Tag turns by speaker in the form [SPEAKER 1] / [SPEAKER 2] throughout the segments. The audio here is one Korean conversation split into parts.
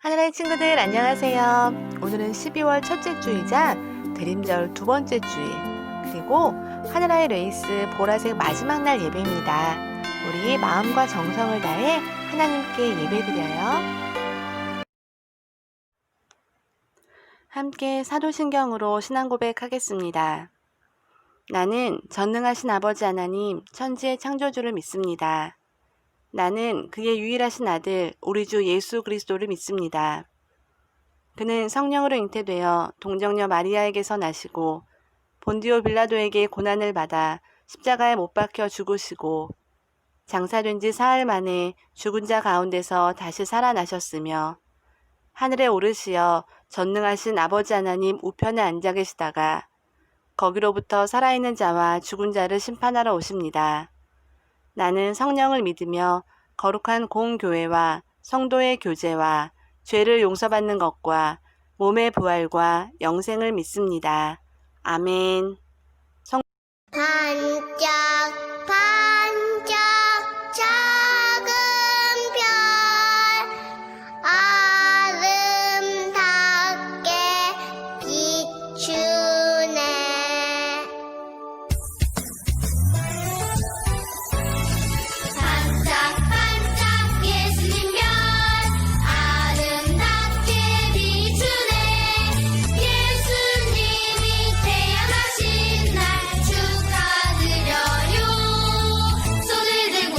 [SPEAKER 1] 하늘의 친구들 안녕하세요. 오늘은 12월 첫째 주이자 대림절 두 번째 주일, 그리고 하늘의 레이스 보라색 마지막 날 예배입니다. 우리 마음과 정성을 다해 하나님께 예배드려요. 함께 사도신경으로 신앙 고백하겠습니다. 나는 전능하신 아버지 하나님 천지의 창조주를 믿습니다. 나는 그의 유일하신 아들 우리 주 예수 그리스도를 믿습니다. 그는 성령으로 잉태되어 동정녀 마리아에게서 나시고 본디오 빌라도에게 고난을 받아 십자가에 못 박혀 죽으시고 장사된 지 사흘 만에 죽은 자 가운데서 다시 살아나셨으며 하늘에 오르시어 전능하신 아버지 하나님 우편에 앉아 계시다가 거기로부터 살아있는 자와 죽은 자를 심판하러 오십니다. 나는 성령을 믿으며 거룩한 공교회와 성도의 교제와 죄를 용서받는 것과 몸의 부활과 영생을 믿습니다. 아멘.
[SPEAKER 2] 반짝반짝 작은 별 아름답게 비추네. 반짝반짝 예수님 별 아름답게 비추네. 예수님이 태어나신 날 축하드려요. 손을 들고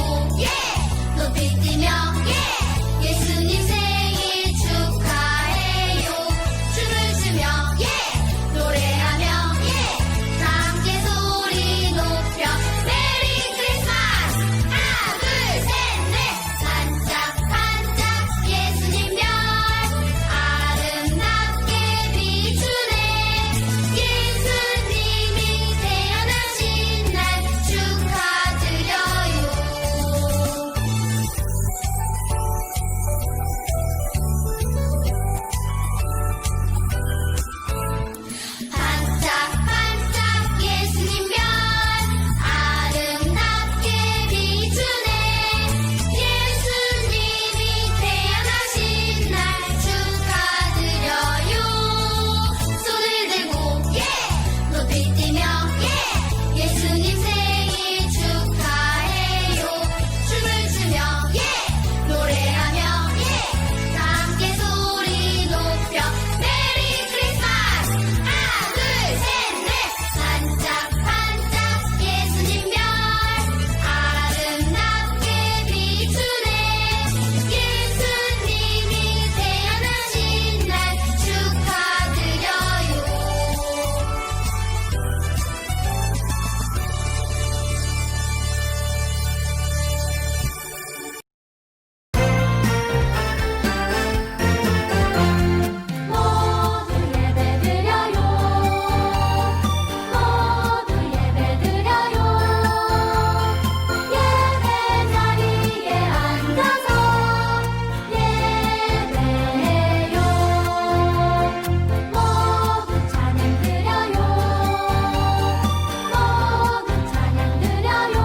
[SPEAKER 2] 높이 뛰며 예수님 생일 축하해요. 춤을 추며 노래하며 다 함께 소리 높여 메리 크리스마스. 하나 둘 셋 넷. 반짝반짝 예수님 별 아름답게 비추네. 예수님이 태어나신 날 축하드려요. 반짝반짝 예수님 별 아름답게 비추네. 예수님이 태어나신 날 축하드려요. 손을 들고 높이 뛰며 예수님 생일 축하해요. 춤을 추며 노래하며 다 함께 소리 높여 메리 크리스마스. 하나 둘 셋 넷. 반짝반짝 예수님 별 아름답게 비추네. 예수님이 태어나신 날 축하드려요. 모두 예배드려요. 모두 예배드려요. 예배 자리에 앉아서 예배해요. 모두 찬양 드려요. 모두 찬양 드려요.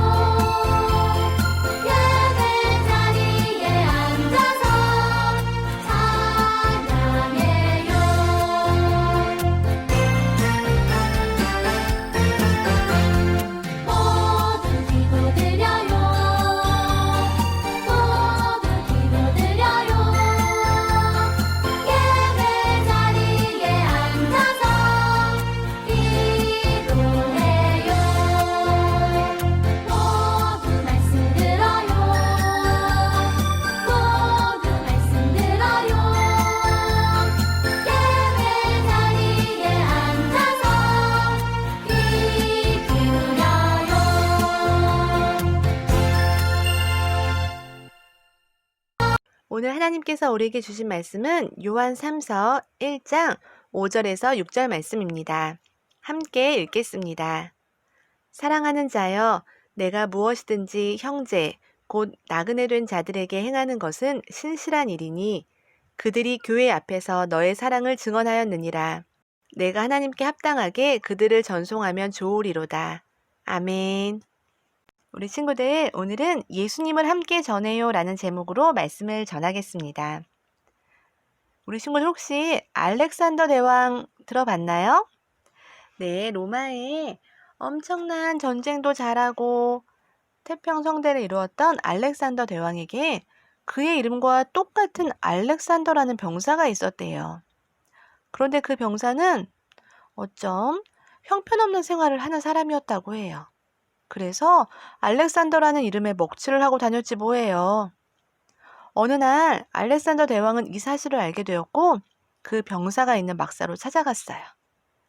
[SPEAKER 2] 예배 자리에 앉아서 찬양해요. 모두 기도드려요. 모두 기도드려요. 예배 자리에 앉아서 기도해요. 모두 말씀 들어요. 모두 말씀 들어요. 예배 자리에 앉아서 귀 기울여요.
[SPEAKER 1] 오늘 하나님께서 우리에게 주신 말씀은 요한 3서 1장 5절에서 6절 말씀입니다. 함께 읽겠습니다. 사랑하는 자여, 내가 무엇이든지 형제, 곧 나그네 된 자들에게 행하는 것은 신실한 일이니 그들이 교회 앞에서 너의 사랑을 증언하였느니라. 내가 하나님께 합당하게 그들을 전송하면 좋으리로다. 아멘. 우리 친구들, 오늘은 예수님을 함께 전해요 라는 제목으로 말씀을 전하겠습니다. 우리 친구들 혹시 알렉산더 대왕 들어봤나요? 네, 로마에 엄청난 전쟁도 잘하고 태평성대를 이루었던 알렉산더 대왕에게 그의 이름과 똑같은 알렉산더라는 병사가 있었대요. 그런데 그 병사는 어쩜 형편없는 생활을 하는 사람이었다고 해요. 그래서 알렉산더라는 이름에 먹칠을 하고 다녔지 뭐예요. 어느 날 알렉산더 대왕은 이 사실을 알게 되었고 그 병사가 있는 막사로 찾아갔어요.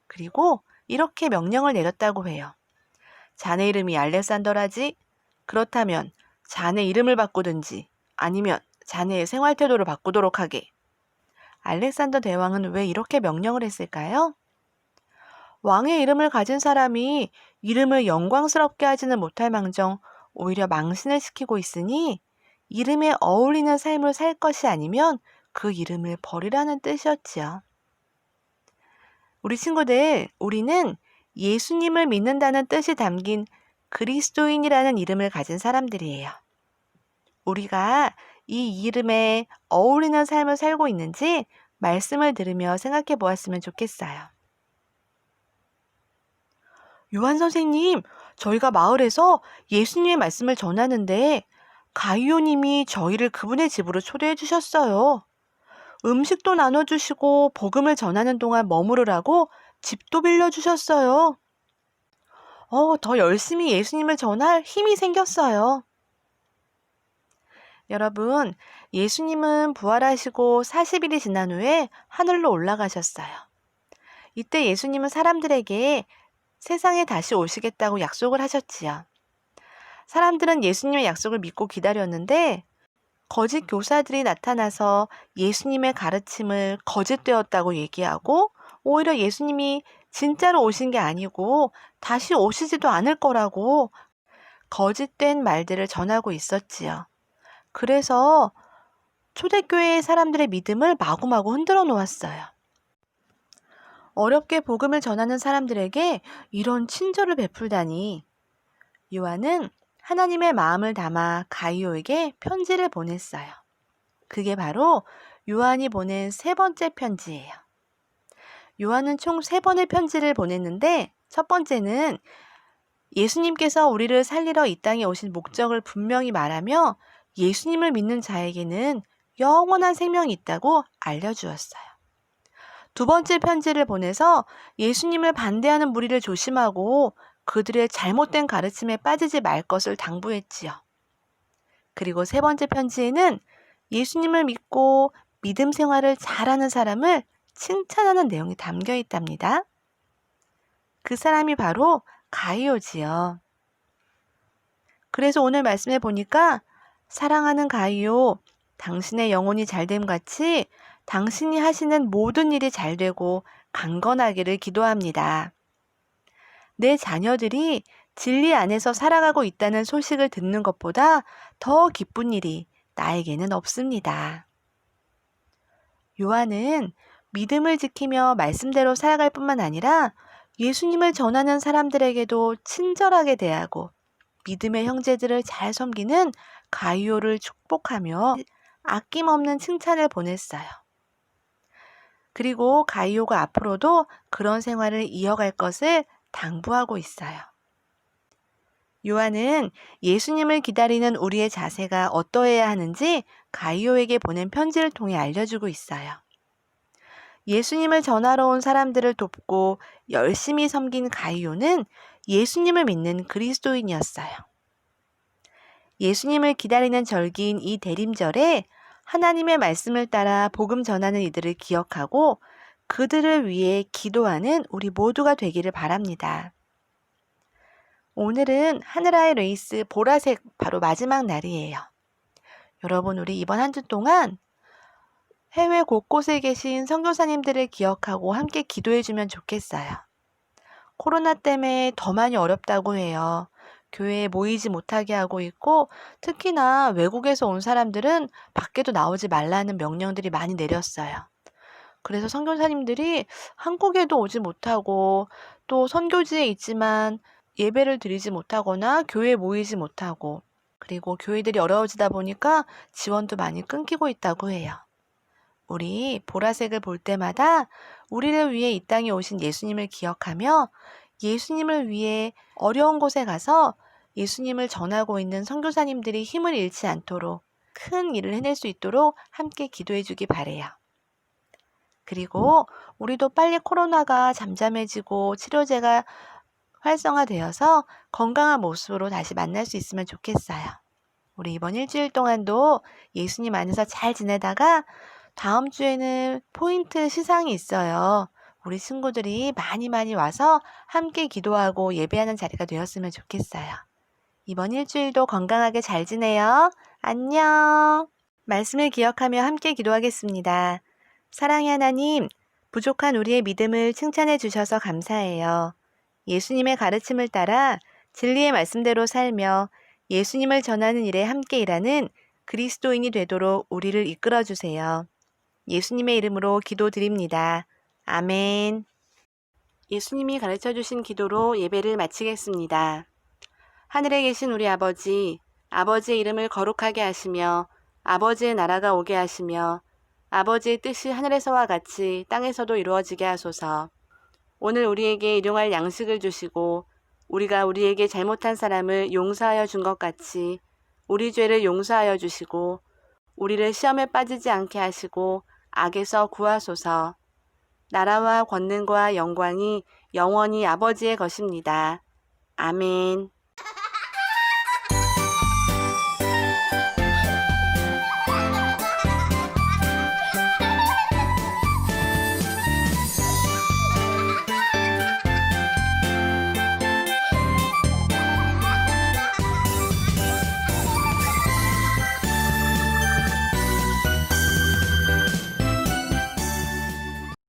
[SPEAKER 1] 그리고 이렇게 명령을 내렸다고 해요. 자네 이름이 알렉산더라지? 그렇다면 자네 이름을 바꾸든지 아니면 자네의 생활 태도를 바꾸도록 하게. 알렉산더 대왕은 왜 이렇게 명령을 했을까요? 왕의 이름을 가진 사람이 이름을 영광스럽게 하지는 못할 망정 오히려 망신을 시키고 있으니 이름에 어울리는 삶을 살 것이 아니면 그 이름을 버리라는 뜻이었지요. 우리 친구들, 우리는 예수님을 믿는다는 뜻이 담긴 그리스도인이라는 이름을 가진 사람들이에요. 우리가 이 이름에 어울리는 삶을 살고 있는지 말씀을 들으며 생각해 보았으면 좋겠어요. 요한 선생님, 저희가 마을에서 예수님의 말씀을 전하는데 가이오님이 저희를 그분의 집으로 초대해 주셨어요. 음식도 나눠주시고 복음을 전하는 동안 머무르라고 집도 빌려주셨어요. 더 열심히 예수님을 전할 힘이 생겼어요. 여러분, 예수님은 부활하시고 40일이 지난 후에 하늘로 올라가셨어요. 이때 예수님은 사람들에게 세상에 다시 오시겠다고 약속을 하셨지요. 사람들은 예수님의 약속을 믿고 기다렸는데 거짓 교사들이 나타나서 예수님의 가르침을 거짓되었다고 얘기하고 오히려 예수님이 진짜로 오신 게 아니고 다시 오시지도 않을 거라고 거짓된 말들을 전하고 있었지요. 그래서 초대교회의 사람들의 믿음을 마구마구 흔들어 놓았어요. 어렵게 복음을 전하는 사람들에게 이런 친절을 베풀다니. 요한은 하나님의 마음을 담아 가이오에게 편지를 보냈어요. 그게 바로 요한이 보낸 3번째 편지예요. 요한은 총 3번의 편지를 보냈는데 첫 번째는 예수님께서 우리를 살리러 이 땅에 오신 목적을 분명히 말하며 예수님을 믿는 자에게는 영원한 생명이 있다고 알려주었어요. 2번째 편지를 보내서 예수님을 반대하는 무리를 조심하고 그들의 잘못된 가르침에 빠지지 말 것을 당부했지요. 그리고 3번째 편지에는 예수님을 믿고 믿음 생활을 잘하는 사람을 칭찬하는 내용이 담겨 있답니다. 그 사람이 바로 가이오지요. 그래서 오늘 말씀해 보니까 사랑하는 가이오, 당신의 영혼이 잘됨 같이 당신이 하시는 모든 일이 잘되고 강건하기를 기도합니다. 내 자녀들이 진리 안에서 살아가고 있다는 소식을 듣는 것보다 더 기쁜 일이 나에게는 없습니다. 요한은 믿음을 지키며 말씀대로 살아갈 뿐만 아니라 예수님을 전하는 사람들에게도 친절하게 대하고 믿음의 형제들을 잘 섬기는 가이오를 축복하며 아낌없는 칭찬을 보냈어요. 그리고 가이오가 앞으로도 그런 생활을 이어갈 것을 당부하고 있어요. 요한은 예수님을 기다리는 우리의 자세가 어떠해야 하는지 가이오에게 보낸 편지를 통해 알려주고 있어요. 예수님을 전하러 온 사람들을 돕고 열심히 섬긴 가이오는 예수님을 믿는 그리스도인이었어요. 예수님을 기다리는 절기인 이 대림절에 하나님의 말씀을 따라 복음 전하는 이들을 기억하고 그들을 위해 기도하는 우리 모두가 되기를 바랍니다. 오늘은 하늘아의 레이스 보라색 바로 마지막 날이에요. 여러분, 우리 이번 한 주 동안 해외 곳곳에 계신 선교사님들을 기억하고 함께 기도해주면 좋겠어요. 코로나 때문에 더 많이 어렵다고 해요. 교회에 모이지 못하게 하고 있고 특히나 외국에서 온 사람들은 밖에도 나오지 말라는 명령들이 많이 내렸어요. 그래서 선교사님들이 한국에도 오지 못하고 또 선교지에 있지만 예배를 드리지 못하거나 교회에 모이지 못하고 그리고 교회들이 어려워지다 보니까 지원도 많이 끊기고 있다고 해요. 우리 보라색을 볼 때마다 우리를 위해 이 땅에 오신 예수님을 기억하며 예수님을 위해 어려운 곳에 가서 예수님을 전하고 있는 선교사님들이 힘을 잃지 않도록 큰 일을 해낼 수 있도록 함께 기도해 주기 바래요. 그리고 우리도 빨리 코로나가 잠잠해지고 치료제가 활성화되어서 건강한 모습으로 다시 만날 수 있으면 좋겠어요. 우리 이번 일주일 동안도 예수님 안에서 잘 지내다가 다음 주에는 포인트 시상이 있어요. 우리 친구들이 많이 와서 함께 기도하고 예배하는 자리가 되었으면 좋겠어요. 이번 일주일도 건강하게 잘 지내요. 안녕. 말씀을 기억하며 함께 기도하겠습니다. 사랑의 하나님, 부족한 우리의 믿음을 칭찬해 주셔서 감사해요. 예수님의 가르침을 따라 진리의 말씀대로 살며 예수님을 전하는 일에 함께 일하는 그리스도인이 되도록 우리를 이끌어 주세요. 예수님의 이름으로 기도드립니다. 아멘. 예수님이 가르쳐 주신 기도로 예배를 마치겠습니다. 하늘에 계신 우리 아버지, 아버지의 이름을 거룩하게 하시며 아버지의 나라가 오게 하시며 아버지의 뜻이 하늘에서와 같이 땅에서도 이루어지게 하소서. 오늘 우리에게 일용할 양식을 주시고 우리가 우리에게 잘못한 사람을 용서하여 준 것 같이 우리 죄를 용서하여 주시고 우리를 시험에 빠지지 않게 하시고 악에서 구하소서. 나라와 권능과 영광이 영원히 아버지의 것입니다. 아멘.